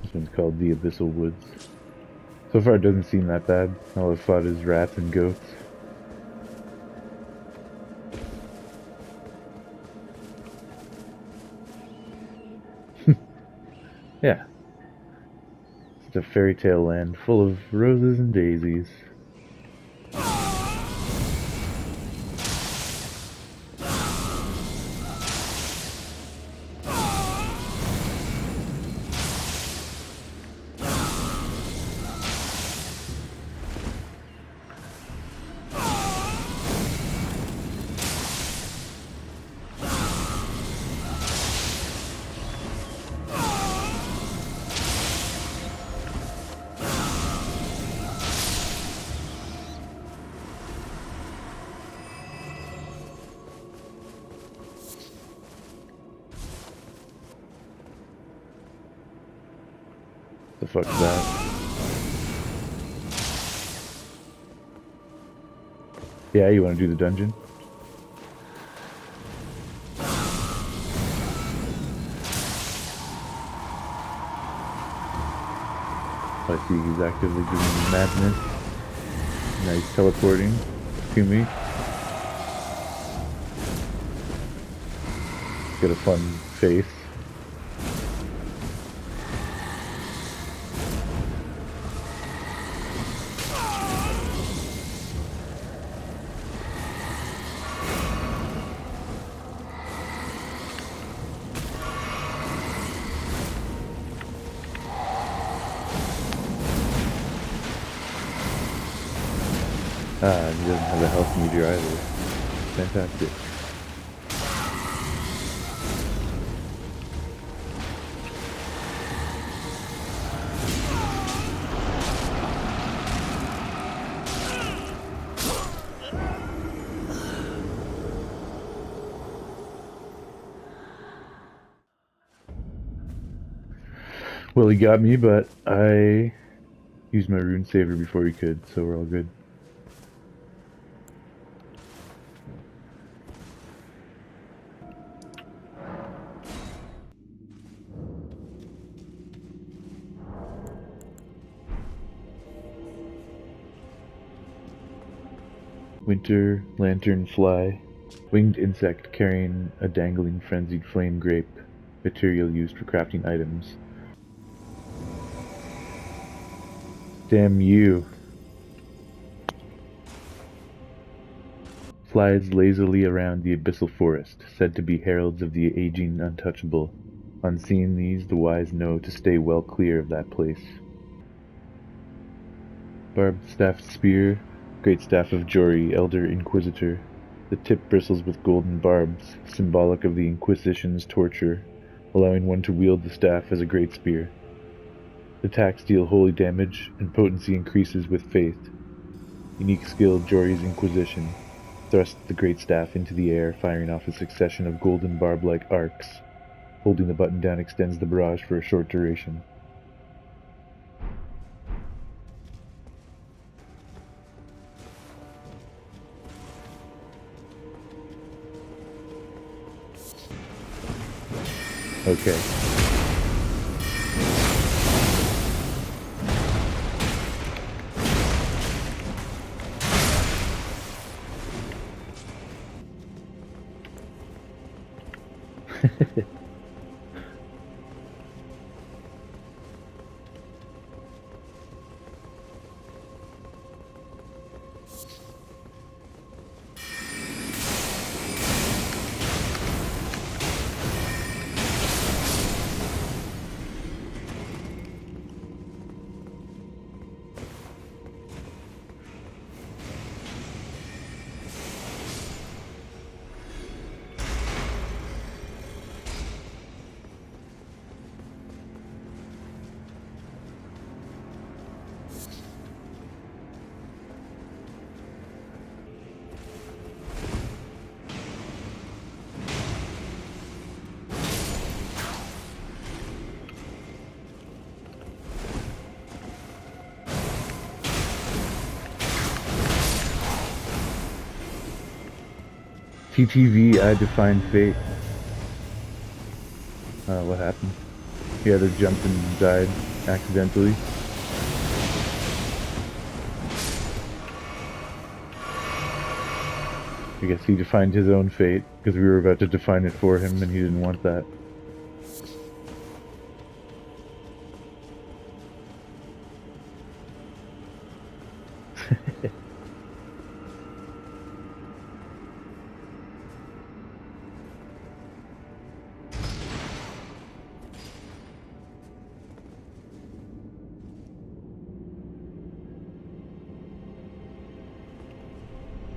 This one's called the Abyssal Woods. So far it doesn't seem that bad. All I've fought is rats and goats. Yeah. It's a fairy tale land full of roses and daisies. The fuck's that? Yeah, you want to do the dungeon? I see he's actively doing madness. Now he's teleporting to me. He's got a fun face. Ah, and he doesn't have a health meter either. Fantastic. Well, he got me, but I used my rune saver before he could, so we're all good. Winter lantern fly, winged insect carrying a dangling frenzied flame grape, material used for crafting items. Damn you. Flies lazily around the abyssal forest, said to be heralds of the aging untouchable. On seeing these, the wise know to stay well clear of that place. Barbed staffed spear, great staff of Jori, elder inquisitor. The tip bristles with golden barbs, symbolic of the Inquisition's torture, allowing one to wield the staff as a great spear. Attacks deal holy damage, and potency increases with faith. Unique skill Jori's Inquisition. Thrust the great staff into the air, firing off a succession of golden barb-like arcs. Holding the button down extends the barrage for a short duration. Okay. TTV, I define fate. What happened? He either jumped and died accidentally. I guess he defined his own fate, because we were about to define it for him and he didn't want that.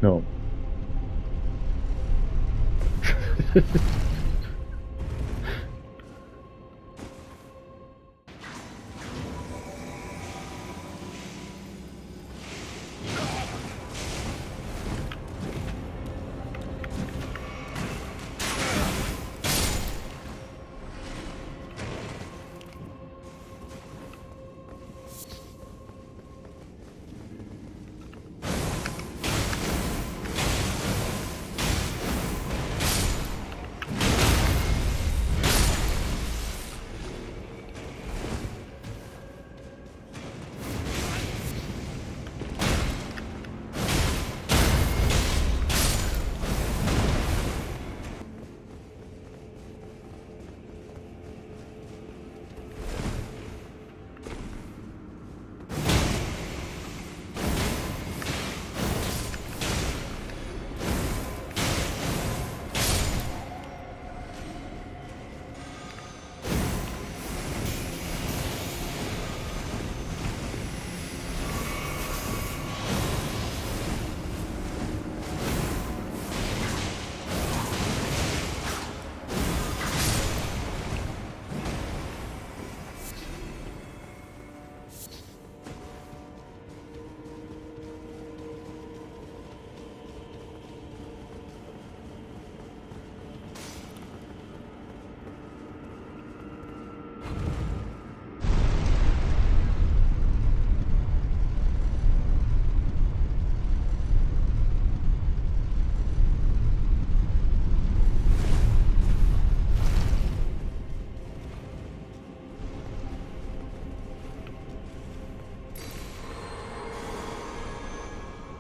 No.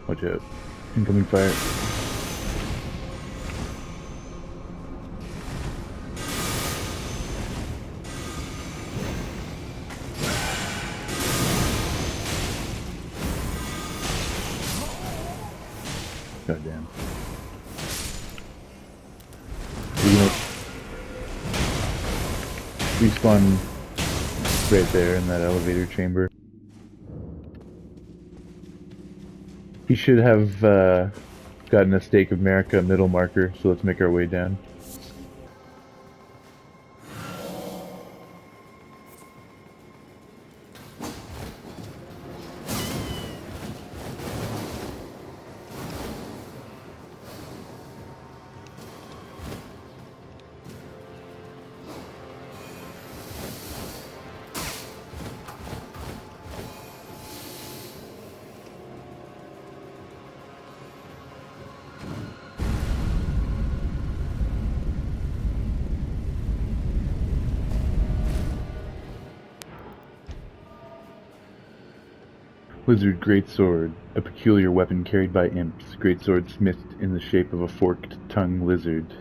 Watch out. Incoming fire. Goddamn. You're gonna respawn right there in that elevator chamber. He should have gotten a Stake of America middle marker, so let's make our way down. Lizard Greatsword, a peculiar weapon carried by imps. Greatsword smithed in the shape of a forked tongue lizard.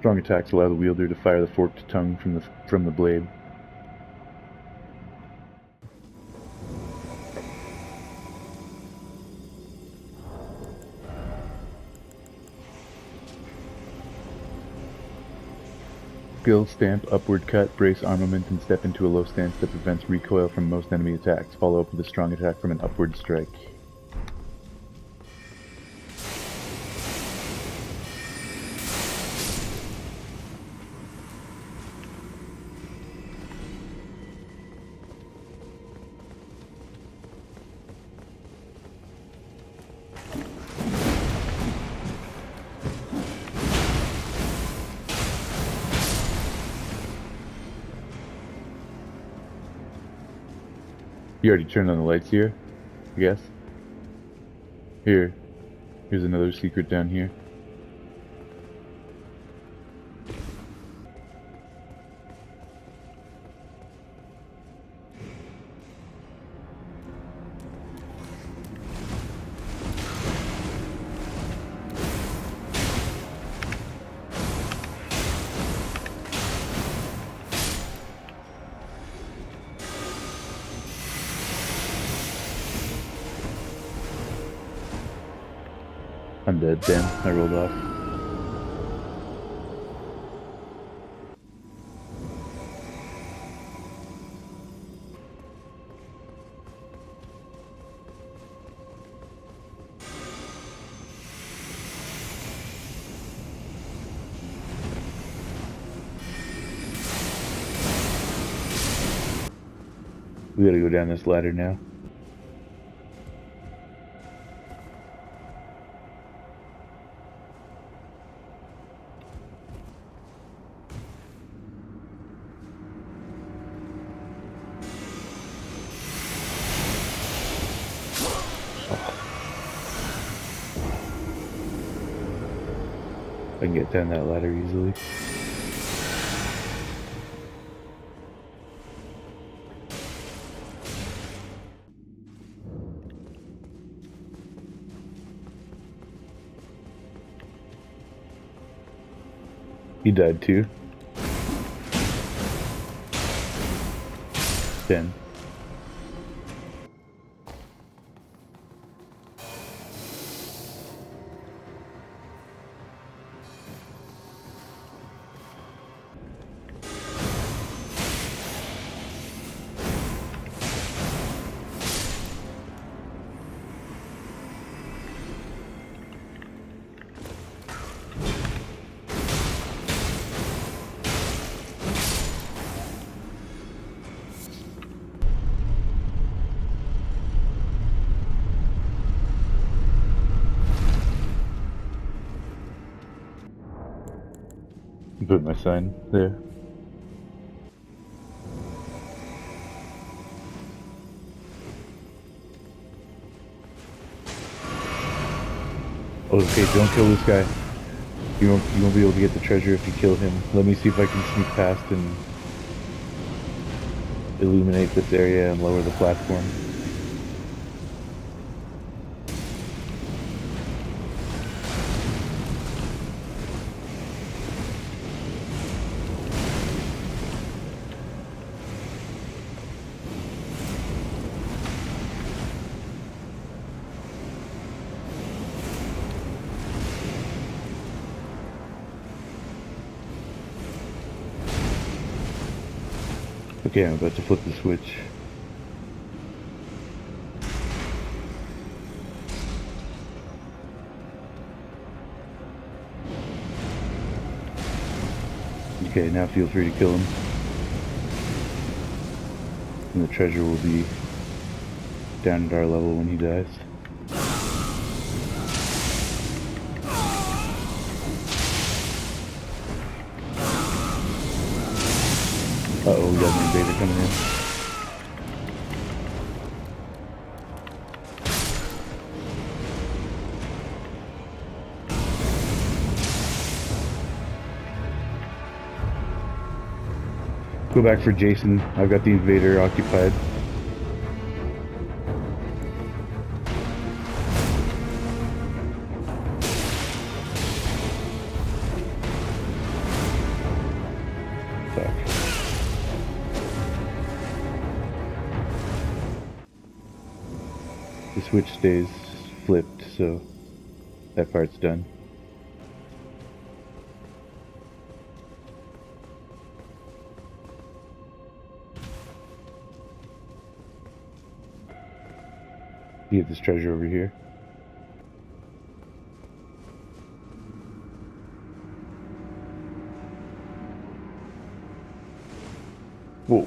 Strong attacks allow the wielder to fire the forked tongue from the blade. Skill Stamp, Upward Cut, brace armament, and step into a low stance that prevents recoil from most enemy attacks. Follow up with a strong attack from an upward strike. You already turned on the lights here, I guess. Here's another secret down here. I'm dead, damn, I rolled off. We gotta go down this ladder now. I can get down that ladder easily. He died too. 10. Put my sign there. Okay, don't kill this guy. You won't be able to get the treasure if you kill him. Let me see if I can sneak past and illuminate this area and lower the platform. Okay, I'm about to flip the switch. Okay, now feel free to kill him. And the treasure will be down at our level when he dies. Uh-oh, we got an invader coming in. Go back for Jason. I've got the invader occupied. switch stays flipped, so that part's done. You have this treasure over here. Whoa.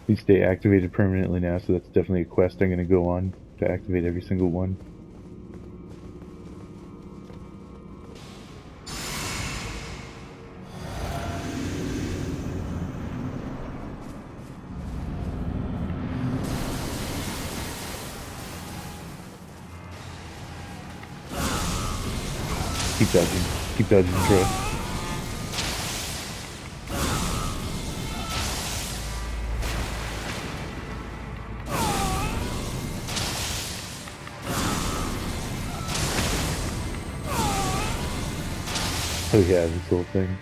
These stay activated permanently now, so that's definitely a quest I'm going to go on to activate every single one. Keep dodging, Troy. Oh yeah, this whole thing.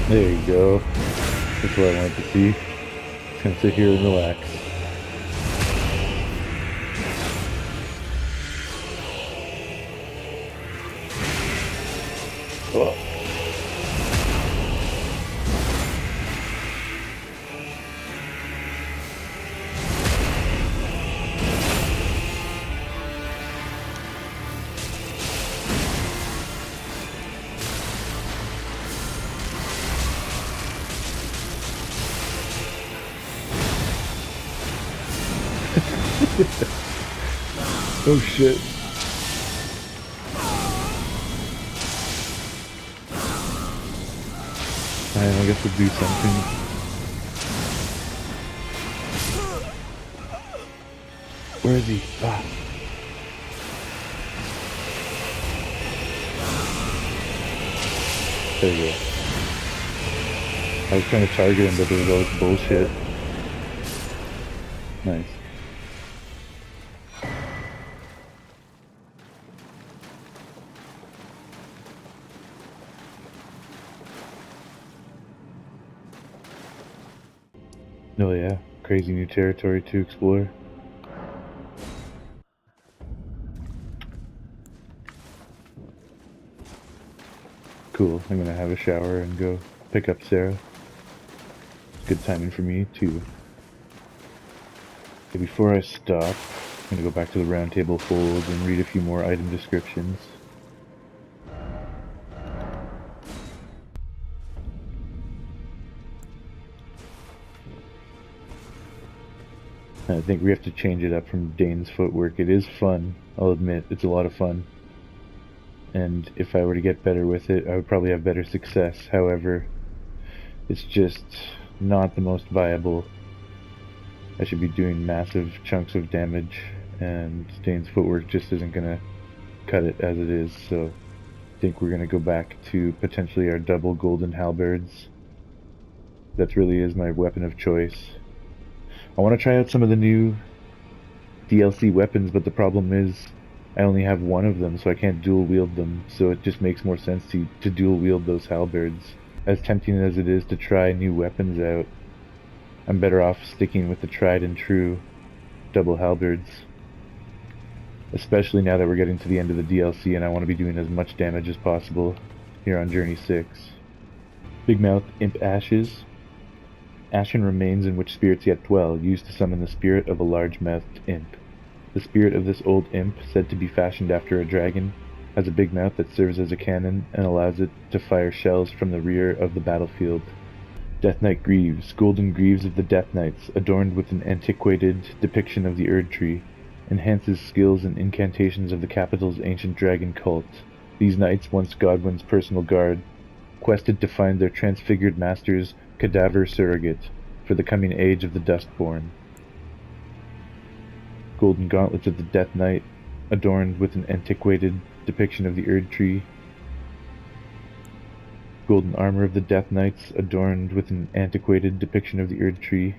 There you go. That's what I wanted to see. Just gonna sit here and relax. Oh. Oh shit. Alright, I guess we'll do something. Where is he? Ah. There you go. I was trying to target him, but there was all this bullshit. Nice. Oh yeah, crazy new territory to explore. Cool, I'm gonna have a shower and go pick up Sarah. Good timing for me too. Okay, before I stop, I'm gonna go back to the Roundtable Hold and read a few more item descriptions. I think we have to change it up from Dane's footwork. It is fun, I'll admit, it's a lot of fun. And if I were to get better with it, I would probably have better success. However, it's just not the most viable. I should be doing massive chunks of damage, and Dane's footwork just isn't gonna cut it as it is, so I think we're gonna go back to potentially our double golden halberds. That really is my weapon of choice. I want to try out some of the new DLC weapons, but the problem is I only have one of them, so I can't dual wield them, so it just makes more sense to dual wield those halberds. As tempting as it is to try new weapons out, I'm better off sticking with the tried and true double halberds. especially now that we're getting to the end of the DLC and I want to be doing as much damage as possible here on Journey 6. Big Mouth Imp Ashes. Ashen remains in which spirits yet dwell, used to summon the spirit of a large-mouthed imp. The spirit of this old imp, said to be fashioned after a dragon, has a big mouth that serves as a cannon and allows it to fire shells from the rear of the battlefield. Death Knight Greaves, golden greaves of the Death Knights, adorned with an antiquated depiction of the Erd Tree, enhances skills and incantations of the capital's ancient dragon cult. These knights, once Godwin's personal guard, quested to find their transfigured master's cadaver surrogate for the coming age of the Dustborn. Golden gauntlets of the Death Knight, adorned with an antiquated depiction of the Erd Tree. Golden armor of the Death Knights, adorned with an antiquated depiction of the Erd Tree.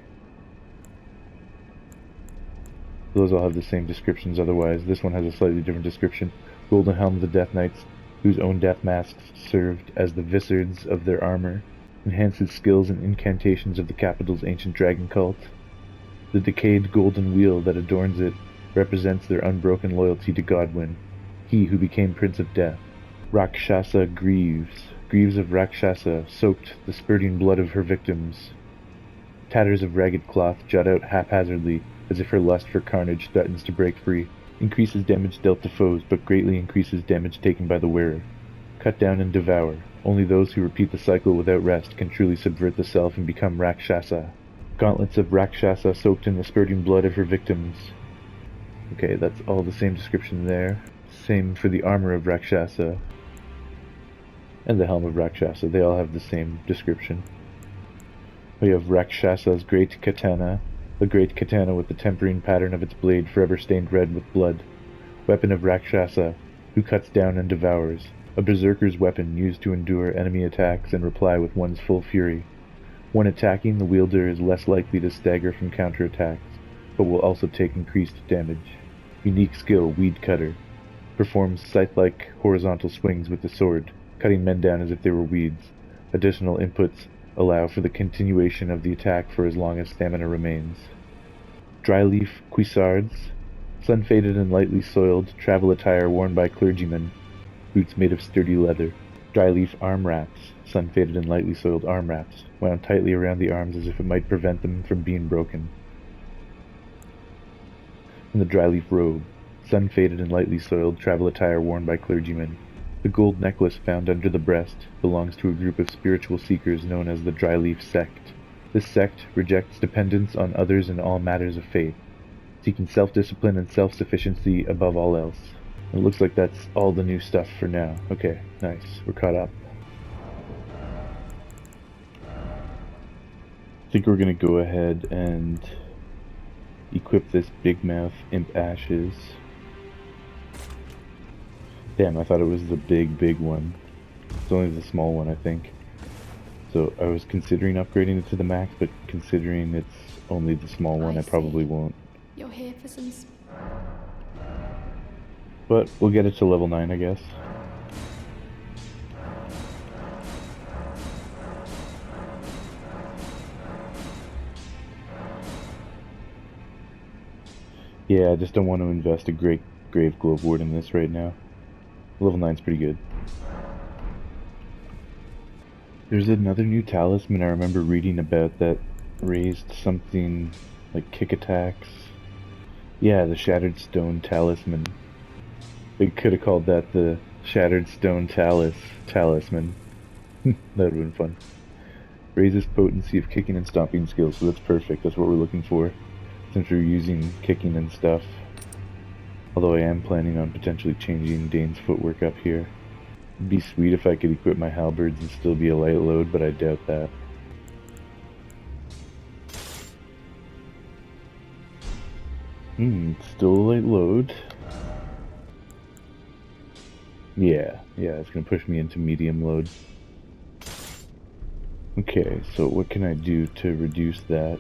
Those all have the same descriptions otherwise. This one has a slightly different description. Golden helm of the Death Knights, whose own death masks served as the vizards of their armor, enhances skills and incantations of the capital's ancient dragon cult. The decayed golden wheel that adorns it represents their unbroken loyalty to Godwin, he who became Prince of Death. Rakshasa Greaves. Greaves of Rakshasa soaked the spurting blood of her victims. Tatters of ragged cloth jut out haphazardly, as if her lust for carnage threatens to break free. Increases damage dealt to foes, but greatly increases damage taken by the wearer. Cut down and devour. Only those who repeat the cycle without rest can truly subvert the self and become Rakshasa. Gauntlets of Rakshasa soaked in the spurting blood of her victims. Okay, that's all the same description there. Same for the armor of Rakshasa. And the helm of Rakshasa. They all have the same description. We have Rakshasa's great katana. The great katana with the tempering pattern of its blade forever stained red with blood. Weapon of Rakshasa, who cuts down and devours. A berserker's weapon used to endure enemy attacks and reply with one's full fury. When attacking, the wielder is less likely to stagger from counterattacks, but will also take increased damage. Unique skill, Weed Cutter. Performs scythe-like horizontal swings with the sword, cutting men down as if they were weeds. Additional inputs allow for the continuation of the attack for as long as stamina remains. Dryleaf Cuissards. Sun-faded and lightly soiled travel attire worn by clergymen. Boots made of sturdy leather. Dryleaf Arm Wraps. Sun-faded and lightly soiled arm wraps, wound tightly around the arms as if it might prevent them from being broken. And the Dryleaf Robe. Sun-faded and lightly soiled travel attire worn by clergymen. The gold necklace found under the breast belongs to a group of spiritual seekers known as the Dryleaf Sect. This sect rejects dependence on others in all matters of faith, seeking self-discipline and self-sufficiency above all else. It looks like that's all the new stuff for now. Okay, nice. We're caught up. I think we're gonna go ahead and equip this Big Mouth Imp Ashes. Damn, I thought it was the big one. It's only the small one, I think. So I was considering upgrading it to the max, but considering it's only the small one, I probably won't. You're here for some... But we'll get it to level 9, I guess. Yeah, I just don't want to invest a great Grave Glowwort in this right now. Level 9's pretty good. There's another new talisman I remember reading about that raised something like kick attacks. Yeah, the Shattered Stone Talisman. They could have called that the Shattered Stone Talisman. That would have been fun. Raises potency of kicking and stomping skills, so that's perfect. That's what we're looking for, since we're using kicking and stuff. Although I am planning on potentially changing Dane's footwork up here. It'd be sweet if I could equip my halberds and still be a light load, but I doubt that. Still a light load. Yeah, it's gonna push me into medium load. Okay, so what can I do to reduce that?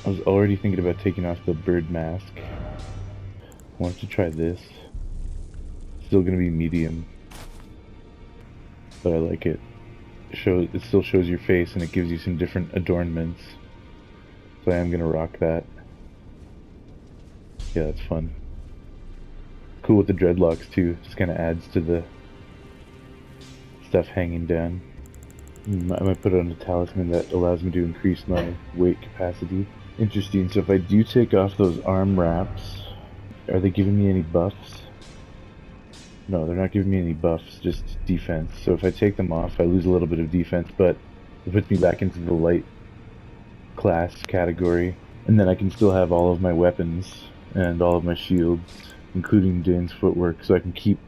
I was already thinking about taking off the bird mask. I wanted to try this. Still gonna be medium, but I like it. It still shows your face and it gives you some different adornments. So I am gonna rock that. Yeah, that's fun. Cool with the dreadlocks too, just kind of adds to the stuff hanging down. I might put on a talisman that allows me to increase my weight capacity. Interesting, so if I do take off those arm wraps, are they giving me any buffs? No, they're not giving me any buffs, just defense. So if I take them off, I lose a little bit of defense, but it puts me back into the light class category. And then I can still have all of my weapons and all of my shields, including Dane's footwork, so I can keep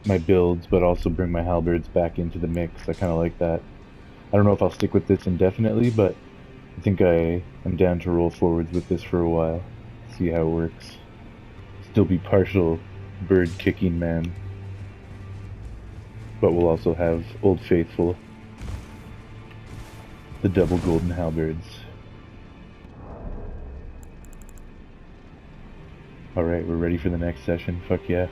my builds, but also bring my halberds back into the mix. I kind of like that. I don't know if I'll stick with this indefinitely, but I think I am down to roll forwards with this for a while. See how it works. Still be partial bird kicking man, but we'll also have Old Faithful, the double golden halberds. Alright, we're ready for the next session. Fuck yeah.